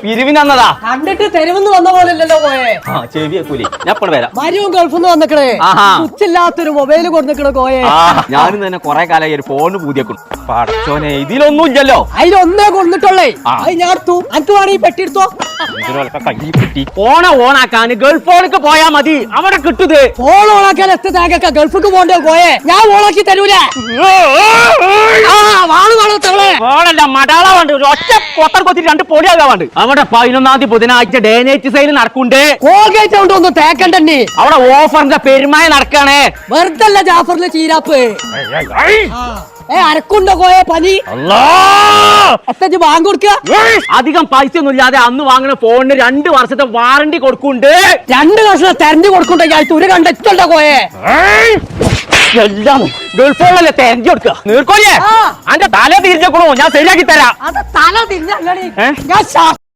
പിരിവിനന്നതാ. കണ്ടിട്ട് തെരുവെന്ന് വന്ന പോലെയല്ലോ കോയെ. ചെവിയെ കൂലി ഞാൻ ഇപ്പോൾ വരാം. മരിയും ഗൾഫിൽ നിന്ന് വന്നിക്കണേ. സ്വിച്ചില്ലാത്തൊരു മൊബൈൽ കൊടുത്തിക്കണ കോയെ. ഞാനും തന്നെ കൊറേ കാലമായി ഒരു ഫോണ് പൂതിയേക്കും. പടച്ചോനെ ഇതിലൊന്നും ഇല്ലല്ലോ. അതിലൊന്നേ കൊടുത്തിട്ടുള്ളേ. അത് ഞാൻ എടുത്തു. അനക്ക് വേണമെങ്കിൽ പെട്ടിയെടുത്തോ. ഫോൺ ഓണാക്കാൻ ഗൾഫ് ഫോണിക്ക് പോയാ മതി, അവിടെ കിട്ടുത്. ഫോൺ ഓണാക്കാൻ എത്ര തേങ്ങ ഗൾഫിക്ക് പോണ്ടേ കോയെ. ഞാൻ ഓണാക്കി തരൂല. ഫോണല്ല മടാള വേണ്ട, ഒറ്റ കൊത്തർ കൊത്തി 2 പൊടിയാകാൻ വേണ്ട. അവിടെ 11-ാം തീയതി ബുധനാഴ്ച ഡേ നൈറ്റ് സെയിൽ നടക്കുന്നുണ്ട്. കോൾഗേറ്റ് കൊണ്ട് ഒന്നും തേക്കണ്ടേ. അവിടെ ഓഫറിന്റെ പെരുമായ നടക്കാണേ. വെറുതല്ല ജാഫറിന്റെ ചീരാപ്പ്. അരക്കുണ്ടോ കോയെ പനി. എത്ര ബാങ്ക് കൊടുക്കുക. അധികം പൈസ ഒന്നും ഇല്ലാതെ അന്ന് വാങ്ങുന്ന ഫോണിന് 2 വർഷത്തെ വാറണ്ടി കൊടുക്കുന്നുണ്ട്. 2 വർഷം തെരഞ്ഞു കൊടുക്കുന്നുണ്ടെങ്കിൽ ഒരു കണ്ടെത്തുണ്ടോ കോയെ. എല്ലാം ഗൾഫോളല്ലേ തെരഞ്ഞു കൊടുക്കുക. നീർക്കോലിയേ അന്റെ തല തിരിച്ചേക്കണോ, ഞാൻ ശരിയാക്കി തരാം. അത് തല തിരിഞ്ഞ